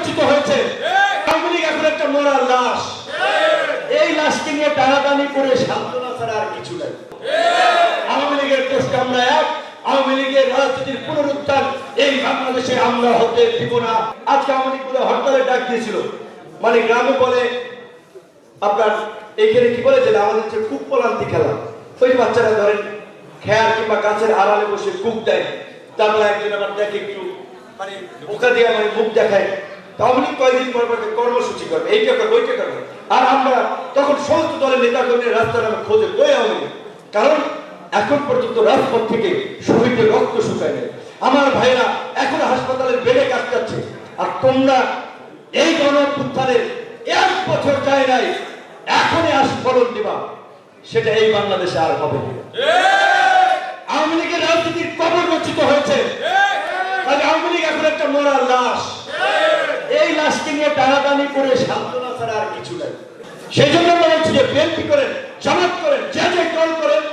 রচিত হয়েছে। আওয়ামী লীগ এখন একটা মরার লাশ। এই লাশকে নিয়ে টানাটানি করে সান্ত্বনা ছাড়া আর কিছু নাই। আওয়ামী লীগের পোস্ট আমরা এক। আওয়ামী লীগের রাজনীতির পুনরুত্থান এই বাংলাদেশে আমরা হতে দিব না। আজকে আওয়ামী লীগ বলে হরতালের ডাক দিয়েছিল, মানে গ্রামে বলে আপনার এইখানে কি বলে যে আমাদের যে কুক পলান্তি খেলা, ওই বাচ্চারা ধরেন খেয়ার কিংবা গাছের আড়ালে বসে কুক দেয়, তারপরে একদিন আবার দেখে একটু মানে বোকা দিয়ে মানে মুখ দেখায়। আওয়ামী লীগ কয়েকদিন পর পর কর্মসূচি করবে, এইটা করবে ওইটা করবে, আর আমরা তখন সমস্ত দলের নেতা কর্মীর রাস্তার নামে খোঁজে কই আওয়ামী লীগ। কারণ এখন পর্যন্ত রাজপথ থেকে শহীদের রক্ত শুকায় নেই। আমার ভাইরা এখন হাসপাতালের বেডে কাটছে, আর তোমরা এই গণঅভ্যুত্থানের 1 বছর যায় নাই, এখনই আস্ফলন দিবা, সেটা এই বাংলাদেশে আর হবে না। আওয়ামী লীগের রাজনীতির কবর রচিত হয়েছে। আওয়ামী লীগ এখন একটা মরার লাশ। এই লাশকে নিয়ে টানাটানি করে সান্ত্বনা ছাড়া আর কিছু নাই। সেই জন্য বলছি যে বিএনপি করেন, জামাত করেন, যে যে দল করেন,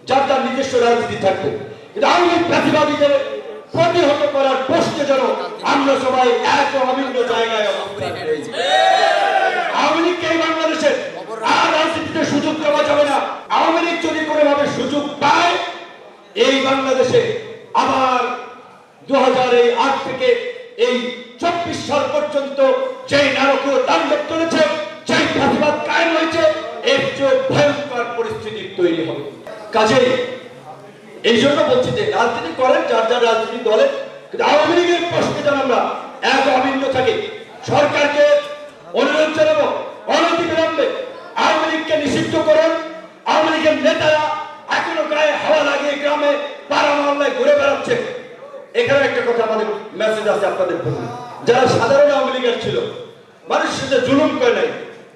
যার তার নিজস্ব রাজনীতি থাকবে, কিন্তু আওয়ামী লীগ প্রতিবাদীদের প্রতিহত করার প্রশ্নে যেন আমরা সবাই এক অভিন্ন জায়গায় অবস্থান করি। আওয়ামী লীগকে এই বাংলাদেশে আর রাজনীতিতে সুযোগ দেওয়া যাবে না। আওয়ামী লীগ যদি কোনোভাবে সুযোগ পায়, এই বাংলাদেশে আবার 2008 থেকে এই 24 সাল পর্যন্ত যে নারকীয় তাণ্ডব চলেছে, যে প্রতিবাদ কায়েম হয়েছে, এর চেয়ে ভয়ঙ্কর পরিস্থিতি তৈরি হবে। কাজেই এই জন্য বলছি যে রাজনীতি করেন যার যার রাজনীতি দলে, কিন্তু আওয়ামী লীগের প্রশ্নে যেন আমরা এক অভিন্ন থাকি। সরকারকে অনুরোধ জানাবো অনতিবিলম্বে আওয়ামী লীগকে নিষিদ্ধ করুন। আওয়ামী লীগের নেতারা এখনো গায়ে হাওয়া লাগিয়ে গ্রামে পাড়া মহল্লায় ঘুরে বেড়াচ্ছে। এখানে একটা কথা আমাদের মেসেজ আছে আপনাদের প্রতি, যারা সাধারণ আওয়ামী লীগের ছিল, মানুষের সাথে জুলুম করে নাই,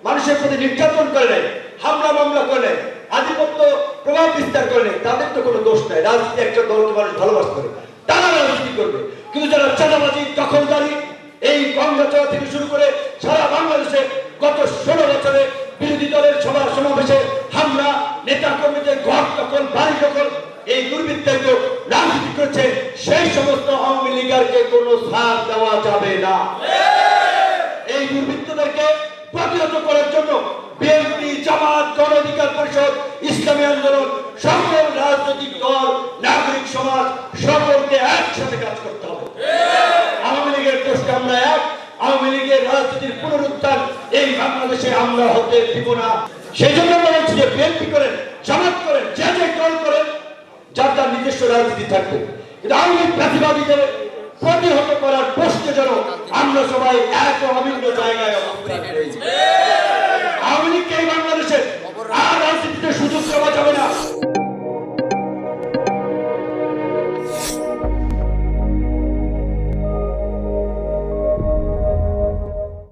মানুষের প্রতি নির্যাতন করে নাই, হামলা মামলা করে নাই, আধিপত্য প্রভাব বিস্তার করে নাই, তাদের তো কোনো দোষ নাই। রাজনীতি একটা দলকে মানুষ ভালোবাসতে পারে, তারা রাজনীতি করবে। কিন্তু যারা চাঁদাবাজি, দখলদারি, এই গঙ্গাচড়া থেকে শুরু করে সারা বাংলাদেশে গত 16 বছরে বিরোধী দলের সভা সমাবেশে হামলা, নেতা কর্মীদের ঘর দখল, বাড়ি দখল, এই দুর্বৃত্তায়িত রাজনীতি করছে, সেই সমস্ত আওয়ামী লীগেরকে কোনো ছাড় দেওয়া যাবে না। এই দুর্বৃত্তদেরকে প্রতিহত করার জন্য বিএনপি, জামাত, গণ অধিকার পরিষদ, ইসলামী আন্দোলন, সকল রাজনৈতিক দল, নাগরিক সমাজ সকলকে একসাথে কাজ করতে হবে। আওয়ামী লীগের পোস্ট আমরা এক। আওয়ামী লীগের রাজনীতির পুনরুত্থান এই বাংলাদেশে আমরা হতে দিব না। সেই জন্য বলছি যে বিএনপি করেন, জামাত করেন, যে যে দল করেন, যার তার নিজস্ব রাজনীতি থাকবে, কিন্তু আওয়ামী লীগ প্রতিবাদীদের প্রতিহত করার প্রশ্নে যেন আমরা সবাই এক অভিন্ন জায়গায় অবস্থান করি। আওয়ামী লীগকে